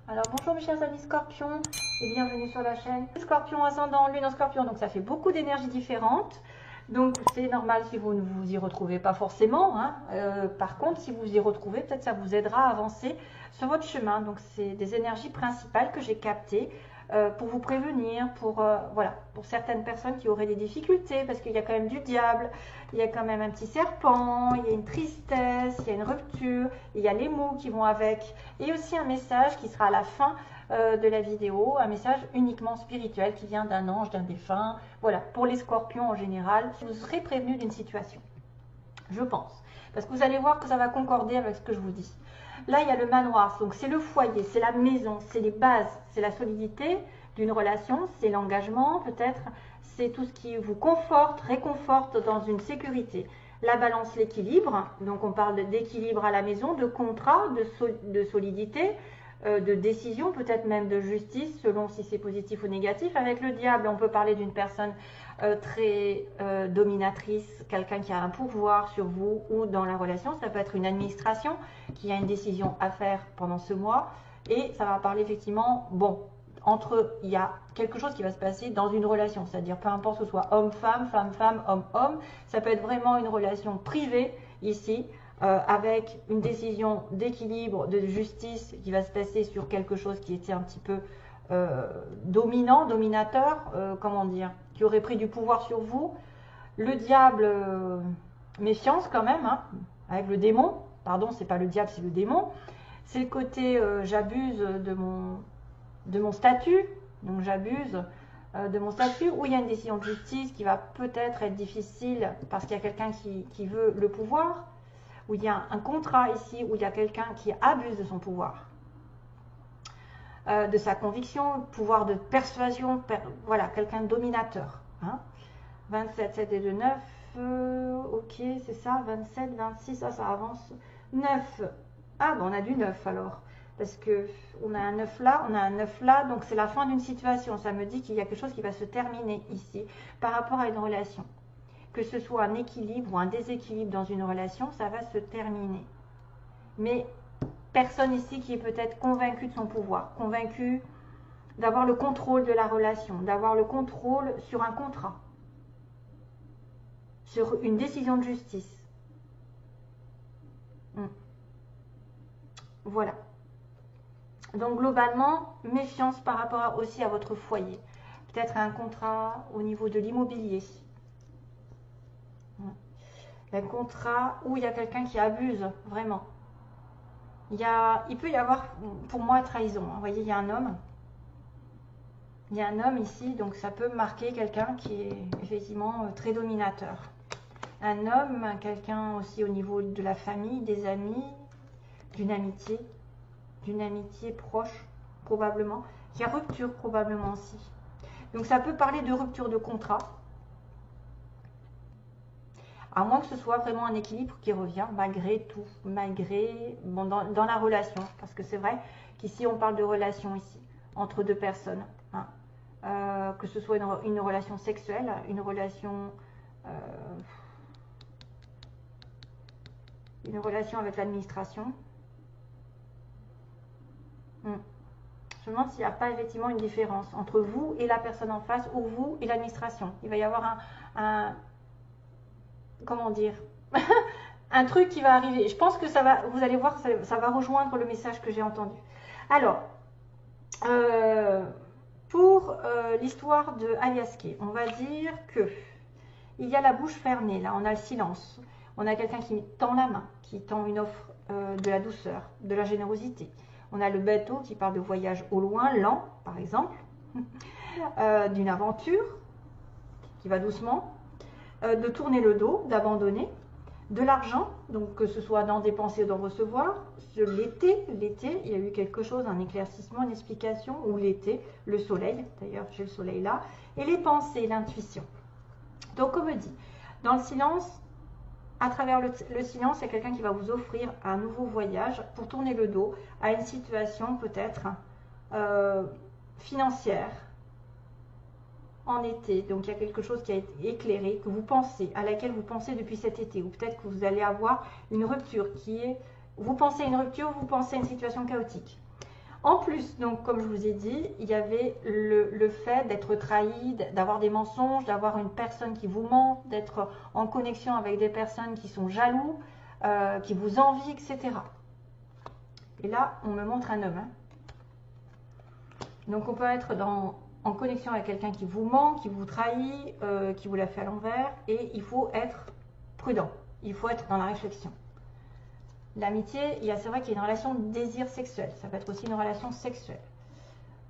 Alors bonjour mes chers amis Scorpions et bienvenue sur la chaîne. Scorpion ascendant, lune en Scorpion, donc ça fait beaucoup d'énergies différentes. Donc c'est normal si vous ne vous y retrouvez pas forcément. Hein. Par contre, si vous y retrouvez, peut-être ça vous aidera à avancer sur votre chemin. Donc c'est des énergies principales que j'ai captées pour vous prévenir, voilà, pour certaines personnes qui auraient des difficultés, parce qu'il y a quand même du diable, il y a quand même un petit serpent, il y a une tristesse, il y a une rupture, il y a les mots qui vont avec, et aussi un message qui sera à la fin de la vidéo, un message uniquement spirituel qui vient d'un ange, d'un défunt. Voilà, pour les scorpions en général, vous serez prévenu d'une situation, je pense, parce que vous allez voir que ça va concorder avec ce que je vous dis. Là, il y a le manoir, donc c'est le foyer, c'est la maison, c'est les bases, c'est la solidité d'une relation, c'est l'engagement peut-être, c'est tout ce qui vous conforte, réconforte dans une sécurité. La balance, l'équilibre, donc on parle d'équilibre à la maison, de contrat, de solidité, de décision, peut-être même de justice, selon si c'est positif ou négatif. Avec le diable, on peut parler d'une personne très dominatrice, quelqu'un qui a un pouvoir sur vous ou dans la relation. Ça peut être une administration qui a une décision à faire pendant ce mois. Et ça va parler effectivement, bon, il y a quelque chose qui va se passer dans une relation, c'est-à-dire peu importe que ce soit homme-femme, femme-femme, homme-homme, ça peut être vraiment une relation privée ici, avec une décision d'équilibre, de justice qui va se passer sur quelque chose qui était un petit peu dominant, dominateur, comment dire, qui aurait pris du pouvoir sur vous. Le diable, méfiance quand même, hein, avec le démon, pardon, c'est pas le diable, c'est le démon. C'est le côté j'abuse de mon statut, donc j'abuse de mon statut, où il y a une décision de justice qui va peut-être être difficile parce qu'il y a quelqu'un qui veut le pouvoir, où il y a un contrat ici, où il y a quelqu'un qui abuse de son pouvoir, de sa conviction, pouvoir de persuasion, voilà, quelqu'un de dominateur. Hein. 27, 7 et 2, 9, ok, c'est ça, 27, 26, ça avance, 9, ah ben on a du 9 alors, parce que on a un 9 là, on a un 9 là, donc c'est la fin d'une situation, ça me dit qu'il y a quelque chose qui va se terminer ici, par rapport à une relation. Que ce soit un équilibre ou un déséquilibre dans une relation, ça va se terminer. Mais personne ici qui est peut-être convaincu de son pouvoir, convaincu d'avoir le contrôle de la relation, d'avoir le contrôle sur un contrat, sur une décision de justice. Voilà. Donc globalement, méfiance par rapport aussi à votre foyer. Peut-être un contrat au niveau de l'immobilier. Un contrat où il y a quelqu'un qui abuse, vraiment. Il peut y avoir, pour moi, trahison. Vous voyez, il y a un homme. Il y a un homme ici, donc ça peut marquer quelqu'un qui est effectivement très dominateur. Un homme, quelqu'un aussi au niveau de la famille, des amis, d'une amitié proche, probablement. Il y a rupture, probablement aussi. Donc ça peut parler de rupture de contrat. À moins que ce soit vraiment un équilibre qui revient, malgré tout, malgré, bon, dans la relation. Parce que c'est vrai qu'ici, on parle de relation ici, entre deux personnes. Hein. Que ce soit une relation sexuelle, une relation avec l'administration. Je me demande s'il n'y a pas effectivement une différence entre vous et la personne en face, ou vous et l'administration. Il va y avoir comment dire, un truc qui va arriver. Je pense que ça va, vous allez voir, ça va rejoindre le message que j'ai entendu. Alors, pour l'histoire de Aliaské, on va dire que il y a la bouche fermée, là, on a le silence. On a quelqu'un qui tend la main, qui tend une offre de la douceur, de la générosité. On a le bateau qui parle de voyage au loin, lent, par exemple, d'une aventure qui va doucement, de tourner le dos, d'abandonner, de l'argent, donc que ce soit d'en dépenser ou d'en recevoir. L'été, il y a eu quelque chose, un éclaircissement, une explication, ou l'été, le soleil, d'ailleurs j'ai le soleil là, et les pensées, l'intuition. Donc comme dit, dans le silence, à travers le silence, il y a quelqu'un qui va vous offrir un nouveau voyage pour tourner le dos à une situation peut-être financière en été. Donc il y a quelque chose qui a été éclairé, que vous pensez, à laquelle vous pensez depuis cet été, ou peut-être que vous allez avoir une rupture qui est, vous pensez à une rupture, vous pensez à une situation chaotique. En plus, donc, comme je vous ai dit, il y avait le fait d'être trahi, d'avoir des mensonges, d'avoir une personne qui vous ment, d'être en connexion avec des personnes qui sont jaloux, qui vous envient, etc. Et là, on me montre un homme. Hein. Donc, on peut être en connexion avec quelqu'un qui vous ment, qui vous trahit, qui vous l'a fait à l'envers. Et il faut être prudent. Il faut être dans la réflexion. L'amitié, c'est vrai qu'il y a une relation de désir sexuel. Ça peut être aussi une relation sexuelle.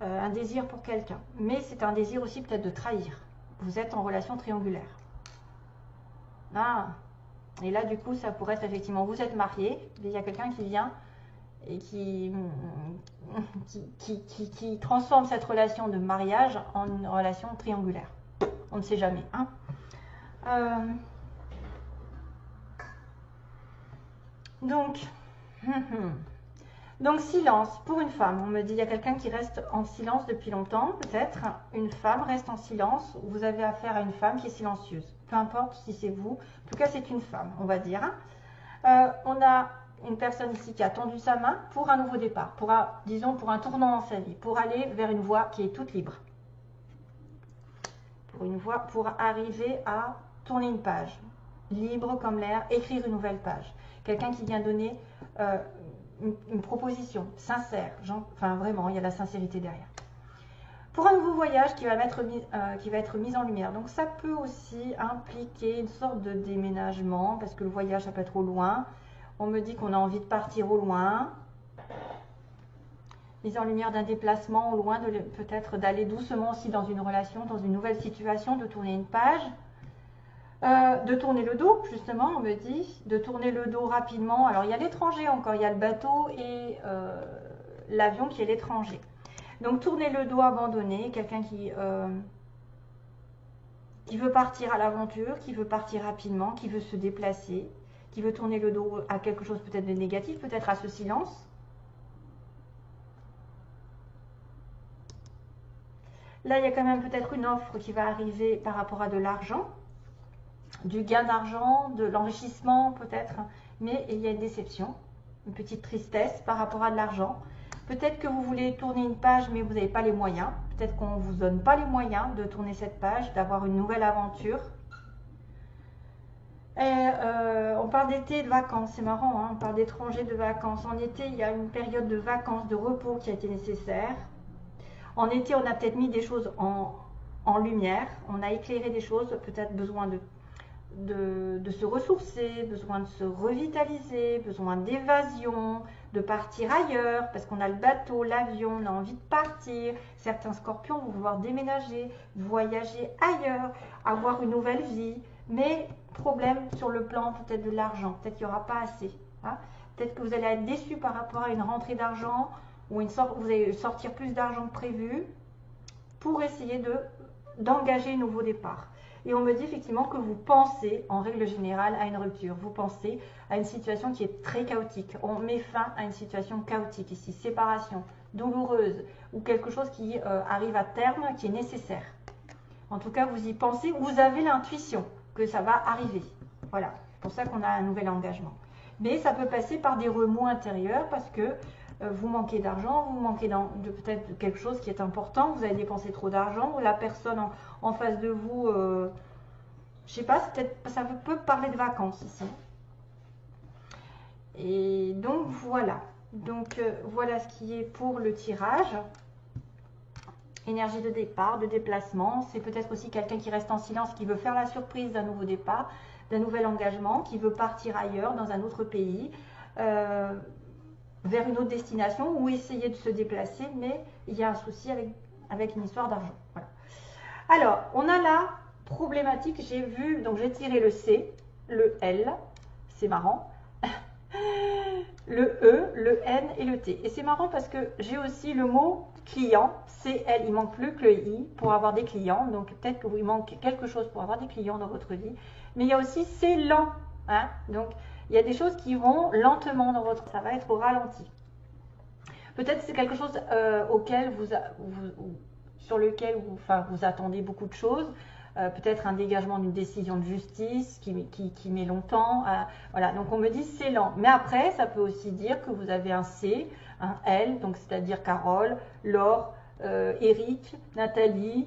Un désir pour quelqu'un. Mais c'est un désir aussi peut-être de trahir. Vous êtes en relation triangulaire. Ah. Et là, du coup, ça pourrait être effectivement, vous êtes marié, il y a quelqu'un qui vient et qui transforme cette relation de mariage en une relation triangulaire. On ne sait jamais. Hein. Donc, silence pour une femme. On me dit, il y a quelqu'un qui reste en silence depuis longtemps. Peut-être une femme reste en silence. Vous avez affaire à une femme qui est silencieuse. Peu importe si c'est vous. En tout cas, c'est une femme, on va dire. On a une personne ici qui a tendu sa main pour un nouveau départ. Disons, pour un tournant dans sa vie. Pour aller vers une voie qui est toute libre. Pour arriver à tourner une page. Libre comme l'air, écrire une nouvelle page. Quelqu'un qui vient donner une proposition sincère, enfin vraiment, il y a la sincérité derrière. Pour un nouveau voyage qui va être mis en lumière. Donc ça peut aussi impliquer une sorte de déménagement, parce que le voyage, ça peut être au loin. On me dit qu'on a envie de partir au loin. Mise en lumière d'un déplacement au loin, peut-être d'aller doucement aussi dans une relation, dans une nouvelle situation, de tourner une page. De tourner le dos, justement, on me dit, de tourner le dos rapidement. Alors, il y a l'étranger encore, il y a le bateau et l'avion qui est l'étranger. Donc, tourner le dos abandonné, quelqu'un qui veut partir à l'aventure, qui veut partir rapidement, qui veut se déplacer, qui veut tourner le dos à quelque chose peut-être de négatif, peut-être à ce silence. Là, il y a quand même peut-être une offre qui va arriver par rapport à de l'argent. Du gain d'argent, de l'enrichissement peut-être, mais il y a une déception, une petite tristesse par rapport à de l'argent. Peut-être que vous voulez tourner une page, mais vous n'avez pas les moyens. Peut-être qu'on ne vous donne pas les moyens de tourner cette page, d'avoir une nouvelle aventure. Et on parle d'été et de vacances, c'est marrant, hein, on parle d'étrangers, de vacances. En été, il y a une période de vacances, de repos qui a été nécessaire. En été, on a peut-être mis des choses en lumière, on a éclairé des choses, peut-être besoin de se ressourcer, besoin de se revitaliser, besoin d'évasion, de partir ailleurs, parce qu'on a le bateau, l'avion, on a envie de partir. Certains scorpions vont vouloir déménager, voyager ailleurs, avoir une nouvelle vie, mais problème sur le plan peut-être de l'argent, peut-être qu'il n'y aura pas assez. Hein. Peut-être que vous allez être déçu par rapport à une rentrée d'argent, ou vous allez sortir plus d'argent que prévu, pour essayer d'engager un nouveau départ. Et on me dit effectivement que vous pensez, en règle générale, à une rupture. Vous pensez à une situation qui est très chaotique. On met fin à une situation chaotique ici. Séparation, douloureuse, ou quelque chose qui arrive à terme, qui est nécessaire. En tout cas, vous y pensez, vous avez l'intuition que ça va arriver. Voilà, c'est pour ça qu'on a un nouvel engagement. Mais ça peut passer par des remous intérieurs parce que vous manquez d'argent, vous manquez de peut-être quelque chose qui est important, vous avez dépensé trop d'argent, ou la personne en face de vous, je sais pas, ça peut parler de vacances ici. Et donc voilà. Donc voilà ce qui est pour le tirage. Énergie de départ, de déplacement. C'est peut-être aussi quelqu'un qui reste en silence, qui veut faire la surprise d'un nouveau départ, d'un nouvel engagement, qui veut partir ailleurs, dans un autre pays. Vers une autre destination ou essayer de se déplacer, mais il y a un souci avec une histoire d'argent. Voilà. Alors, on a la problématique, j'ai tiré le C, le L, c'est marrant, le E, le N et le T. Et c'est marrant parce que j'ai aussi le mot client, CL, il manque plus que le I pour avoir des clients, donc peut-être que vous manque quelque chose pour avoir des clients dans votre vie, mais il y a aussi c'est lent, hein, donc il y a des choses qui vont lentement dans votre... Ça va être au ralenti. Peut-être c'est quelque chose sur lequel vous attendez beaucoup de choses. peut-être un dégagement d'une décision de justice qui met longtemps. Voilà, donc on me dit c'est lent. Mais après, ça peut aussi dire que vous avez un C, un L, donc c'est-à-dire Carole, Laure, Eric, Nathalie,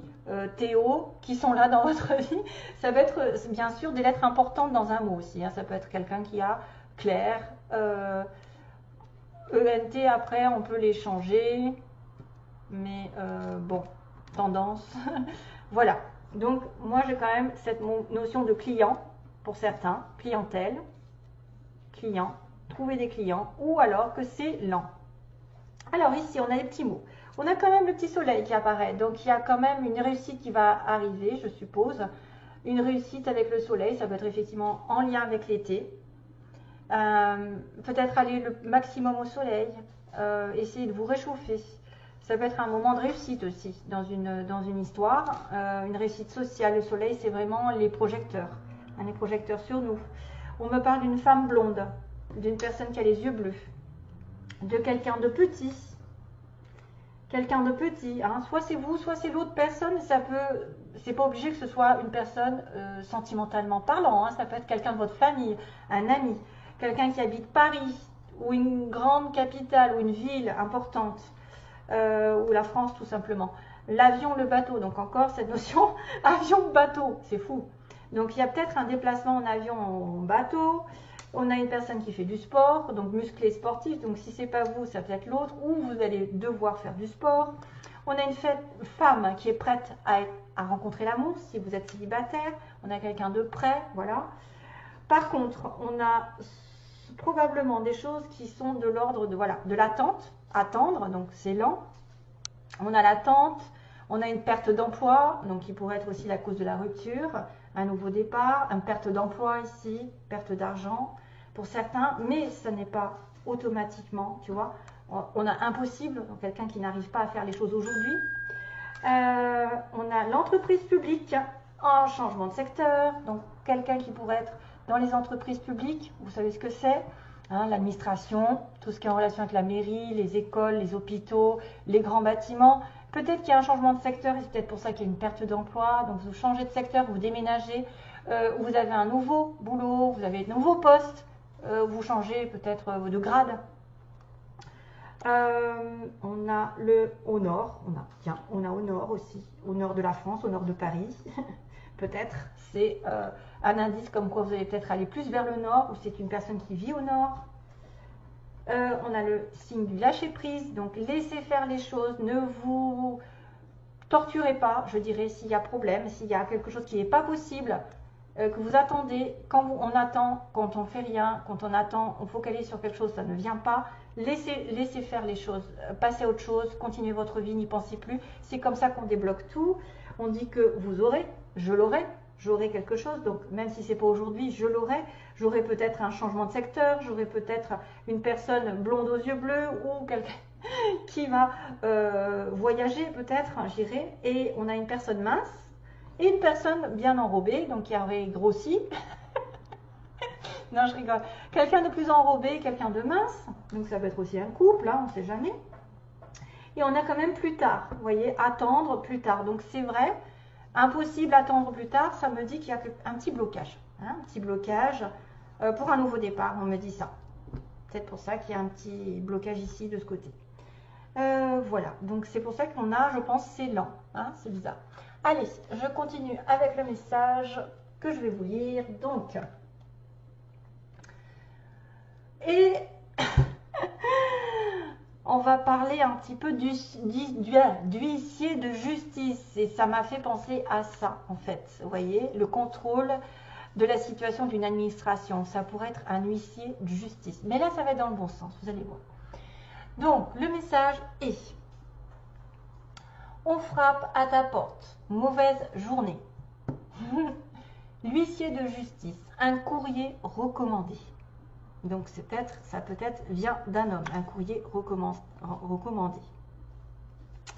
Théo, qui sont là dans votre vie. Ça peut être bien sûr des lettres importantes dans un mot aussi. Hein. Ça peut être quelqu'un qui a Claire, ENT après, on peut les changer. Mais bon, tendance. Voilà. Donc, moi, j'ai quand même cette notion de client, pour certains, clientèle, client, trouver des clients, ou alors que c'est lent. Alors ici, on a les petits mots. On a quand même le petit soleil qui apparaît, donc il y a quand même une réussite qui va arriver, je suppose. Une réussite avec le soleil, ça peut être effectivement en lien avec l'été. Peut-être aller le maximum au soleil, essayer de vous réchauffer. Ça peut être un moment de réussite aussi dans une histoire, une réussite sociale. Le soleil, c'est vraiment les projecteurs, hein, les projecteurs sur nous. On me parle d'une femme blonde, d'une personne qui a les yeux bleus, de quelqu'un de petit. Quelqu'un de petit, hein. Soit c'est vous, soit c'est l'autre personne. C'est pas obligé que ce soit une personne sentimentalement parlant, hein. Ça peut être quelqu'un de votre famille, un ami, quelqu'un qui habite Paris ou une grande capitale ou une ville importante. Ou la France tout simplement. L'avion, le bateau, donc encore cette notion avion-bateau, c'est fou. Donc il y a peut-être un déplacement en avion ou en bateau. On a une personne qui fait du sport, donc musclé sportif, donc si c'est pas vous, ça peut être l'autre, ou vous allez devoir faire du sport. On a une femme qui est prête à rencontrer l'amour, si vous êtes célibataire. On a quelqu'un de prêt, voilà. Par contre, on a probablement des choses qui sont de l'ordre de l'attente. Attendre, donc c'est lent. On a l'attente, on a une perte d'emploi, donc qui pourrait être aussi la cause de la rupture, un nouveau départ, une perte d'emploi ici, perte d'argent pour certains, mais ce n'est pas automatiquement, tu vois. On a impossible, donc quelqu'un qui n'arrive pas à faire les choses aujourd'hui. On a l'entreprise publique en changement de secteur, donc quelqu'un qui pourrait être dans les entreprises publiques, vous savez ce que c'est, hein, l'administration, tout ce qui est en relation avec la mairie, les écoles, les hôpitaux, les grands bâtiments. Peut-être qu'il y a un changement de secteur et c'est peut-être pour ça qu'il y a une perte d'emploi, donc vous changez de secteur, vous déménagez, vous avez un nouveau boulot, vous avez un nouveau poste, vous changez peut-être de grade. On a au nord, on a au nord aussi, au nord de la France, au nord de Paris, peut-être, c'est un indice comme quoi vous allez peut-être aller plus vers le nord, ou c'est une personne qui vit au nord. On a le signe du lâcher prise, donc laissez faire les choses, ne vous torturez pas, je dirais, s'il y a problème, s'il y a quelque chose qui n'est pas possible, que vous attendez, on attend, quand on fait rien, quand on attend, on focalise sur quelque chose, ça ne vient pas, laissez faire les choses, passez à autre chose, continuez votre vie, n'y pensez plus, c'est comme ça qu'on débloque tout. On dit que vous aurez, je l'aurai, j'aurai quelque chose, donc même si c'est pas aujourd'hui, je l'aurai, j'aurai peut-être un changement de secteur, j'aurai peut-être une personne blonde aux yeux bleus ou quelqu'un qui va voyager peut-être, j'irai, et on a une personne mince et une personne bien enrobée, donc qui aurait grossi. Non, je rigole. Quelqu'un de plus enrobé, quelqu'un de mince, donc ça peut être aussi un couple, hein, on ne sait jamais. Et on a quand même plus tard, vous voyez, attendre plus tard, donc c'est vrai. Impossible attendre plus tard, ça me dit qu'il y a un petit blocage. Hein, un petit blocage pour un nouveau départ, on me dit ça. Peut-être pour ça qu'il y a un petit blocage ici de ce côté. Voilà, donc c'est pour ça qu'on a, je pense, c'est lent. Hein, c'est bizarre. Allez, je continue avec le message que je vais vous lire. Donc, et on va parler un petit peu d'huissier de justice. Et ça m'a fait penser à ça, en fait. Vous voyez, le contrôle de la situation d'une administration. Ça pourrait être un huissier de justice. Mais là, ça va être dans le bon sens, vous allez voir. Donc, le message est: on frappe à ta porte. Mauvaise journée. L'huissier de justice. Un courrier recommandé. Donc ça peut-être vient d'un homme, un courrier recommandé.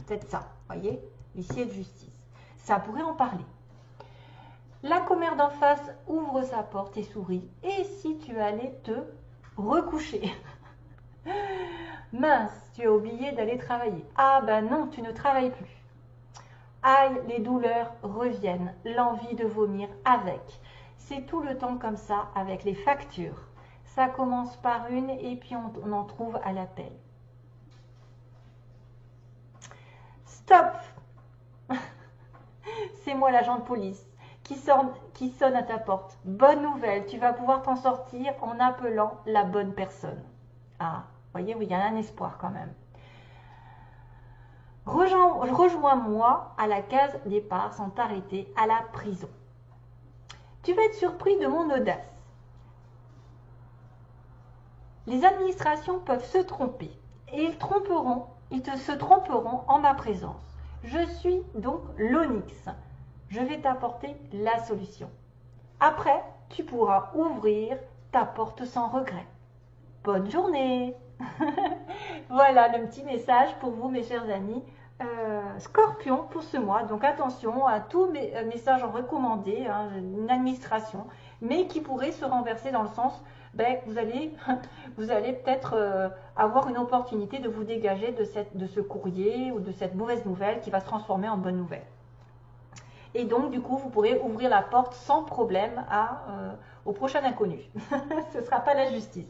Peut-être ça, voyez, l'huissier de justice. Ça pourrait en parler. La commère d'en face ouvre sa porte et sourit. Et si tu allais te recoucher? Mince, tu as oublié d'aller travailler. Ah ben non, tu ne travailles plus. Aïe, les douleurs reviennent, l'envie de vomir avec. C'est tout le temps comme ça avec les factures. Ça commence par une et puis on en trouve à l'appel. Stop! C'est moi l'agent de police qui sonne à ta porte. Bonne nouvelle, tu vas pouvoir t'en sortir en appelant la bonne personne. Ah, voyez, oui, il y a un espoir quand même. Rejoins-moi à la case départ sans t'arrêter à la prison. Tu vas être surpris de mon audace. Les administrations peuvent se tromper et ils se tromperont en ma présence. Je suis donc l'Onyx. Je vais t'apporter la solution. Après, tu pourras ouvrir ta porte sans regret. Bonne journée. Voilà le petit message pour vous, mes chers amis. Scorpion pour ce mois, donc attention à tous mes messages en recommandé, hein, une administration, mais qui pourrait se renverser dans le sens, vous allez peut-être avoir une opportunité de vous dégager de ce courrier ou de cette mauvaise nouvelle qui va se transformer en bonne nouvelle. Et donc, du coup, vous pourrez ouvrir la porte sans problème au prochain inconnu. Ce ne sera pas la justice.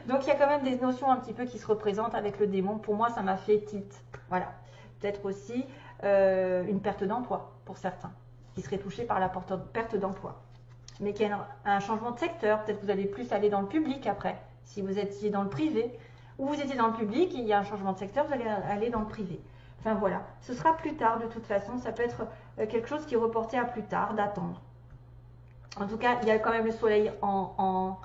Donc, il y a quand même des notions un petit peu qui se représentent avec le démon. Pour moi, ça m'a fait tilt. Voilà. Peut-être aussi une perte d'emploi pour certains, qui seraient touchés par la perte d'emploi. Mais qu'il y a un changement de secteur. Peut-être que vous allez plus aller dans le public après. Si vous étiez dans le privé, ou vous étiez dans le public, et il y a un changement de secteur, vous allez aller dans le privé. Enfin voilà, ce sera plus tard de toute façon, ça peut être quelque chose qui est reporté à plus tard, d'attendre. En tout cas, il y a quand même le soleil en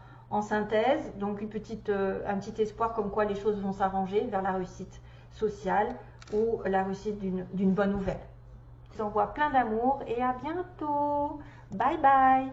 synthèse, donc un petit espoir comme quoi les choses vont s'arranger vers la réussite sociale ou la réussite d'une bonne nouvelle. Je vous envoie plein d'amour et à bientôt. Bye bye.